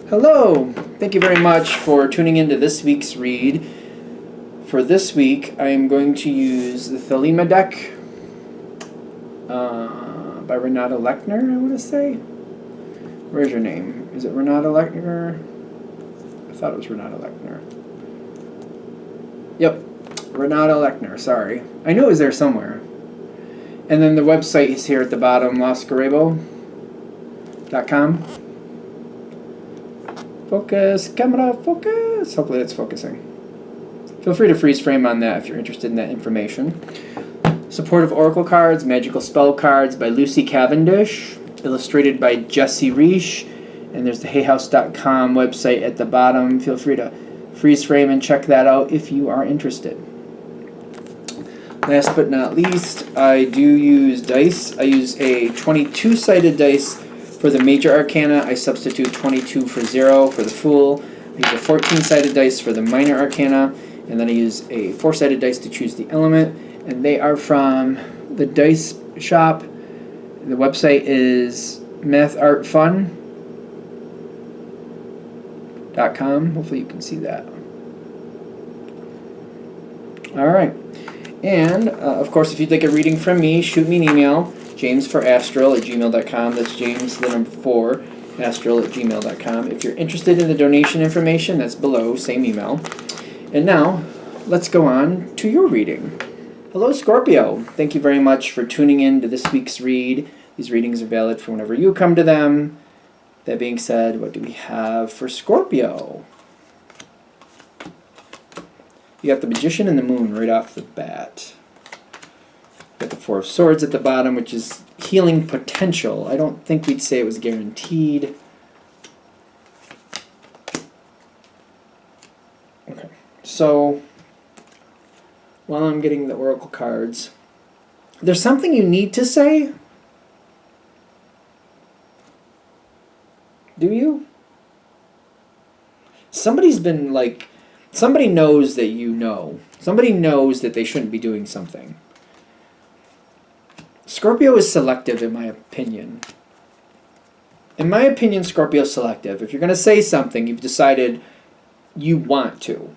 Hello! Thank you very much for tuning into this week's read. For this week, I am going to use the Thelema deck by Renata Lechner, I want to say. Where's your name? Is it Renata Lechner? I thought it was Renata Lechner. Yep, Renata Lechner, sorry. I knew it was there somewhere. And then the website is here at the bottom, loscarebo.com. Focus, camera, focus. Hopefully it's focusing. Feel free to freeze frame on that if you're interested in that information. Supportive Oracle cards, Magical Spell cards by Lucy Cavendish, illustrated by Jesse Reish, and there's the hayhouse.com website at the bottom. Feel free to freeze frame and check that out if you are interested. Last but not least, I do use dice. I use a 22-sided dice for the Major Arcana. I substitute 22 for 0 for the Fool. I use a 14-sided dice for the Minor Arcana, and then I use a 4-sided dice to choose the element. And they are from the Dice Shop. The website is mathartfun.com. Hopefully you can see that. All right. And, of course, if you'd like a reading from me, shoot me an email, jamesforastral@gmail.com. That's James, the number 4, astral@gmail.com. If you're interested in the donation information, that's below, same email. And now, let's go on to your reading. Hello, Scorpio. Thank you very much for tuning in to this week's read. These readings are valid for whenever you come to them. That being said, what do we have for Scorpio? You got the Magician and the Moon right off the bat. Got the Four of Swords at the bottom, which is healing potential. I don't think we'd say it was guaranteed. Okay, so while I'm getting the Oracle cards, there's something you need to say? Do you? Somebody's been like... Somebody knows that you know. Somebody knows that they shouldn't be doing something. Scorpio is selective, in my opinion. In my opinion, Scorpio is selective. If you're going to say something, you've decided you want to.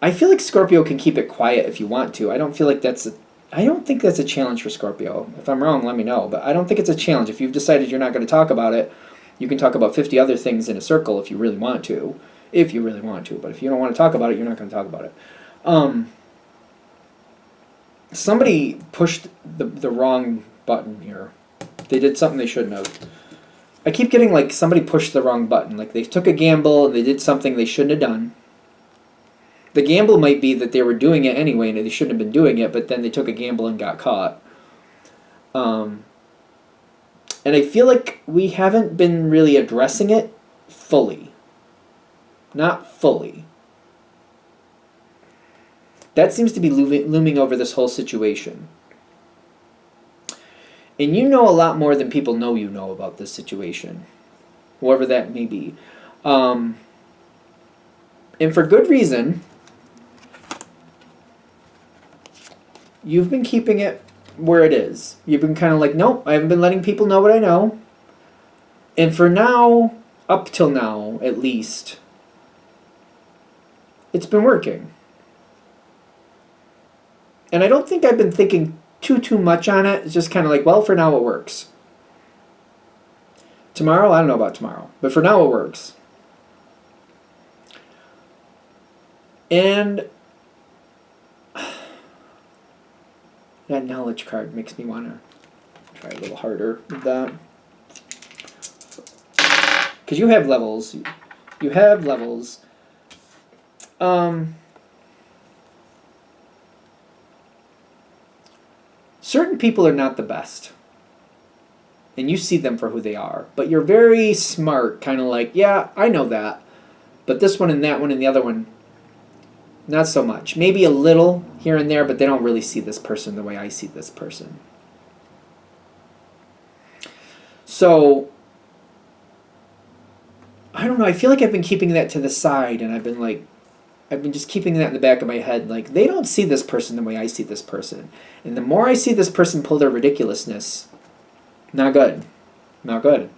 I feel like Scorpio can keep it quiet if you want to. I don't think that's a challenge for Scorpio. If I'm wrong, let me know. But I don't think it's a challenge. If you've decided you're not going to talk about it, you can talk about 50 other things in a circle if you really want to. If you really want to. But if you don't want to talk about it, you're not going to talk about it. Somebody pushed the wrong button here. They did something they shouldn't have. I keep getting like somebody pushed the wrong button. Like they took a gamble and they did something they shouldn't have done. The gamble might be that they were doing it anyway and they shouldn't have been doing it, but then they took a gamble and got caught. And I feel like we haven't been really addressing it fully. Not fully. That seems to be looming over this whole situation. And you know a lot more than people know you know about this situation. Whoever that may be. And for good reason. You've been keeping it where it is. You've been kind of like, nope, I haven't been letting people know what I know. And for now, up till now, at least, it's been working. And I don't think I've been thinking too much on it. It's just kind of like, well, for now it works. Tomorrow, I don't know about tomorrow. But for now it works. And that knowledge card makes me want to try a little harder with that. Because you have levels. You have levels. Certain people are not the best. And you see them for who they are. But you're very smart, kind of like, yeah, I know that. But this one and that one and the other one, not so much. Maybe a little here and there, but they don't really see this person the way I see this person. So, I don't know. I feel like I've been keeping that to the side, and I've been just keeping that in the back of my head. Like, they don't see this person the way I see this person. And the more I see this person pull their ridiculousness, not good. Not good.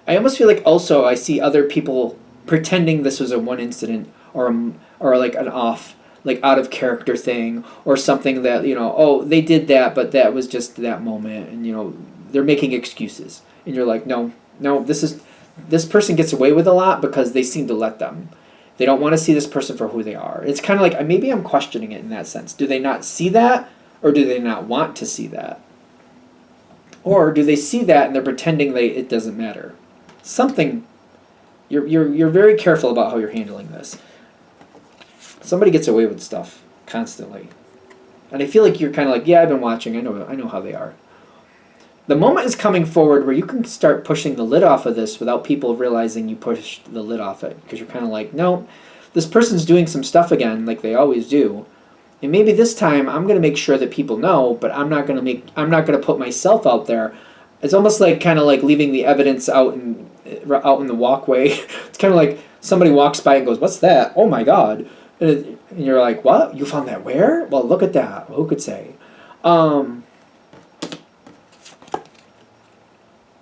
I almost feel like also I see other people pretending this was a one incident or like an off, like out of character thing or something that, oh, they did that, but that was just that moment, and they're making excuses. And you're like, no, no, this person gets away with a lot because they seem to let them. They don't want to see this person for who they are. It's kind of like, maybe I'm questioning it in that sense. Do they not see that, or do they not want to see that? Or do they see that and they're pretending it doesn't matter? Something, you're very careful about how you're handling this. Somebody gets away with stuff constantly. And I feel like you're kind of like, yeah, I've been watching, I know how they are. The moment is coming forward where you can start pushing the lid off of this without people realizing you pushed the lid off it. Because you're kind of like, no, this person's doing some stuff again like they always do. And maybe this time I'm going to make sure that people know, but I'm not going to put myself out there. It's almost like kind of like leaving the evidence out in the walkway. It's kind of like somebody walks by and goes, "What's that? Oh my God." And you're like, "What? You found that where?" Well, look at that. Who could say?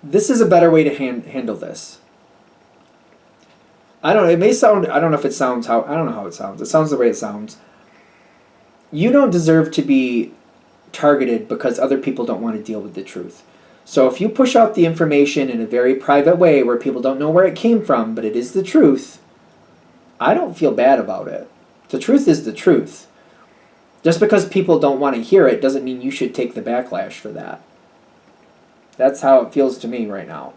This is a better way to handle this. I don't know. It may sound. I don't know if it sounds how. I don't know how it sounds. It sounds the way it sounds. You don't deserve to be targeted because other people don't want to deal with the truth. So if you push out the information in a very private way where people don't know where it came from, but it is the truth, I don't feel bad about it. The truth is the truth. Just because people don't want to hear it doesn't mean you should take the backlash for that. That's how it feels to me right now.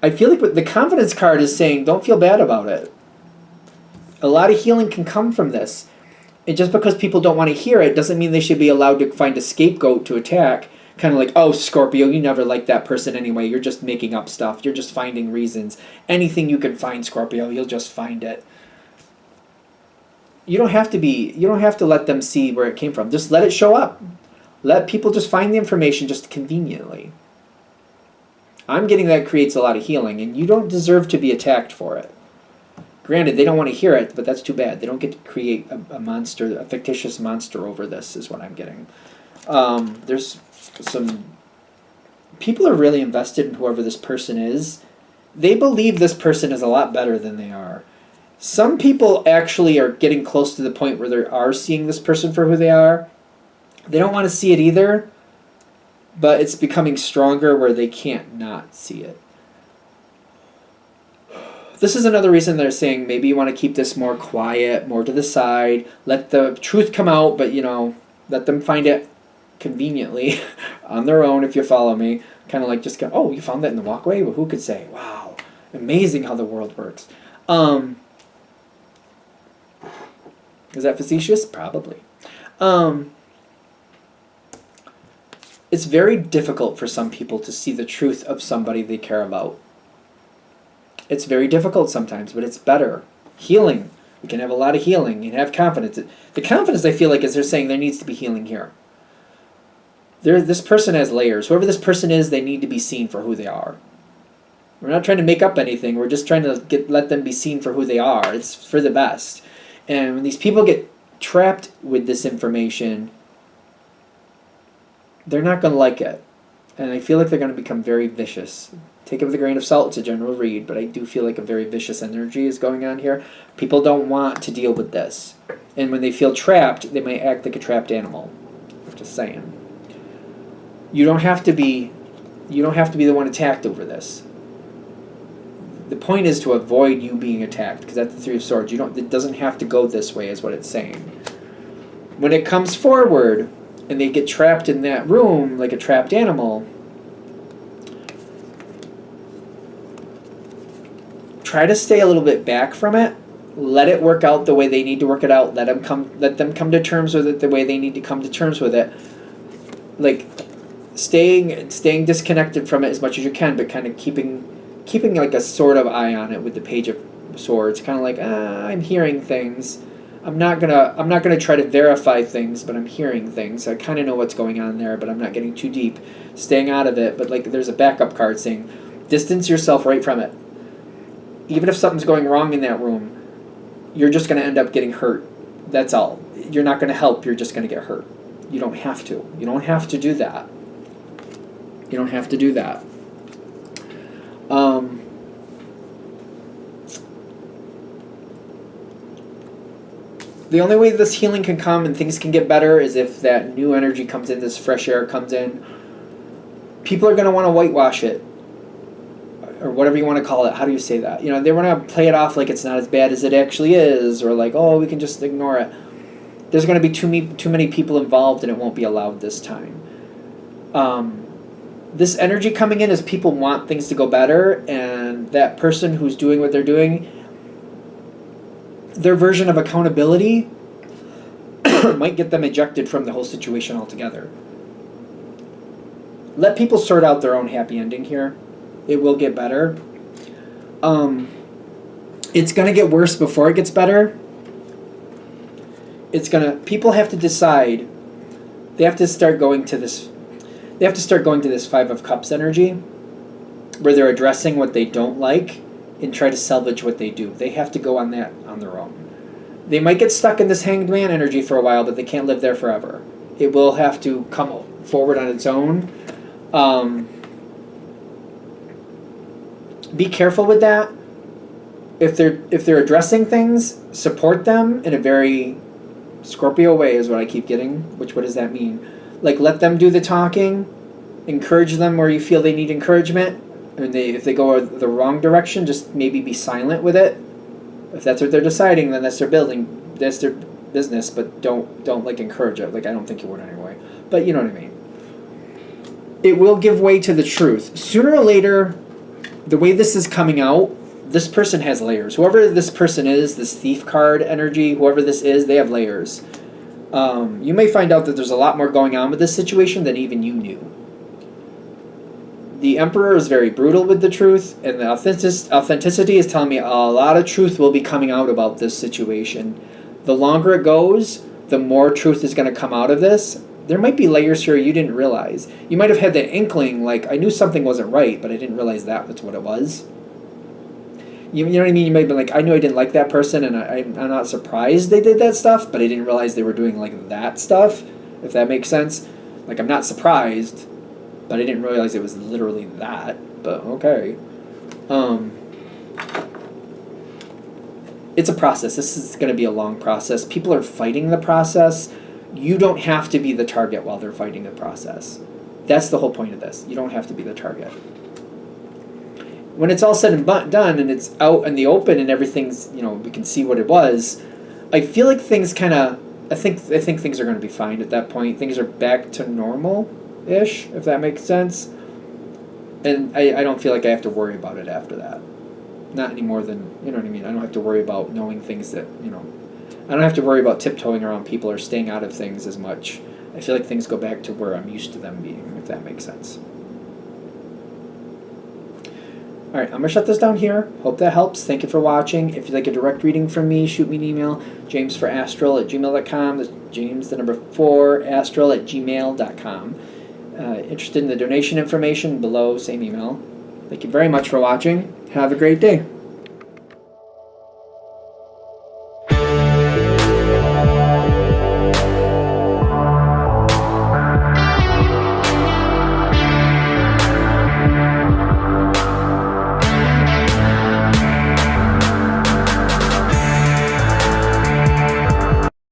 I feel like the confidence card is saying, don't feel bad about it. A lot of healing can come from this. And just because people don't want to hear it doesn't mean they should be allowed to find a scapegoat to attack. Kind of like, oh, Scorpio, you never liked that person anyway. You're just making up stuff. You're just finding reasons. Anything you can find, Scorpio, you'll just find it. You don't have to let them see where it came from. Just let it show up. Let people just find the information just conveniently. I'm getting that creates a lot of healing, and you don't deserve to be attacked for it. Granted, they don't want to hear it, but that's too bad. They don't get to create a monster, a fictitious monster over this, is what I'm getting. There's some... People are really invested in whoever this person is. They believe this person is a lot better than they are. Some people actually are getting close to the point where they are seeing this person for who they are. They don't want to see it either, but it's becoming stronger where they can't not see it. This is another reason they're saying maybe you want to keep this more quiet, more to the side, let the truth come out, but let them find it conveniently on their own, if you follow me. Kind of like just go, oh, you found that in the walkway? Well, who could say? Wow, amazing how the world works. Is that facetious? Probably. It's very difficult for some people to see the truth of somebody they care about. It's very difficult sometimes, but it's better. Healing. We can have a lot of healing and have confidence. The confidence, I feel like, is they're saying there needs to be healing here. This person has layers. Whoever this person is, they need to be seen for who they are. We're not trying to make up anything. We're just trying to let them be seen for who they are. It's for the best. And when these people get trapped with this information, they're not going to like it. And I feel like they're going to become very vicious. Take it with a grain of salt. It's a general read, but I do feel like a very vicious energy is going on here. People don't want to deal with this. And when they feel trapped, they might act like a trapped animal. I'm just saying. You don't have to be the one attacked over this. The point is to avoid you being attacked, because that's the Three of Swords. It doesn't have to go this way, is what it's saying. When it comes forward and they get trapped in that room like a trapped animal, try to stay a little bit back from it. Let it work out the way they need to work it out. Let them come to terms with it the way they need to come to terms with it. Like staying disconnected from it as much as you can, but kind of keeping like a sort of eye on it with the Page of Swords. Kind of like, I'm hearing things. I'm not gonna try to verify things, but I'm hearing things. I kind of know what's going on there, but I'm not getting too deep. Staying out of it, but like there's a backup card saying, distance yourself right from it. Even if something's going wrong in that room, you're just going to end up getting hurt. That's all. You're not going to help. You're just going to get hurt. You don't have to. You don't have to do that. You don't have to do that. The only way this healing can come and things can get better is if that new energy comes in, this fresh air comes in. People are going to want to whitewash it, or whatever you want to call it. How do you say that? They want to play it off like it's not as bad as it actually is, or like, oh, we can just ignore it. There's going to be too many people involved, and it won't be allowed this time. This energy coming in is people want things to go better, and that person who's doing what they're doing, their version of accountability might get them ejected from the whole situation altogether. Let people sort out their own happy ending here. It will get better. It's going to get worse before it gets better. People have to decide. They have to start going to this Five of Cups energy, where they're addressing what they don't like and try to salvage what they do. They have to go on that on their own. They might get stuck in this Hanged Man energy for a while, but they can't live there forever. It will have to come forward on its own. Be careful with that. If they're addressing things, support them in a very Scorpio way is what I keep getting. What does that mean? Like, let them do the talking, encourage them where you feel they need encouragement, and if they go the wrong direction, just maybe be silent with it. If that's what they're deciding, then that's their business, but don't like encourage it. Like, I don't think you would anyway. But you know what I mean. It will give way to the truth. Sooner or later, the way this is coming out, this person has layers. Whoever this person is, this thief card energy, whoever this is, they have layers. You may find out that there's a lot more going on with this situation than even you knew. The Emperor is very brutal with the truth, and the authenticity is telling me a lot of truth will be coming out about this situation. The longer it goes, the more truth is going to come out of this. There might be layers here you didn't realize. You might have had that inkling, like, I knew something wasn't right, but I didn't realize that's what it was. You know what I mean? You might be like, I knew I didn't like that person, and I'm not surprised they did that stuff, but I didn't realize they were doing, like, that stuff, if that makes sense. Like, I'm not surprised, but I didn't realize it was literally that, but okay. It's a process. This is going to be a long process. People are fighting the process. You don't have to be the target while they're fighting the process. That's the whole point of this. You don't have to be the target. When it's all said and done and it's out in the open and everything's, we can see what it was, I feel like things I think things are going to be fine at that point. Things are back to normal-ish, if that makes sense. And I don't feel like I have to worry about it after that. Not any more than, you know what I mean? I don't have to worry about knowing things that, I don't have to worry about tiptoeing around people or staying out of things as much. I feel like things go back to where I'm used to them being, if that makes sense. All right, I'm going to shut this down here. Hope that helps. Thank you for watching. If you'd like a direct reading from me, shoot me an email, jamesforastral@gmail.com. That's James, the number 4, astral@gmail.com. Interested in the donation information below, same email. Thank you very much for watching. Have a great day.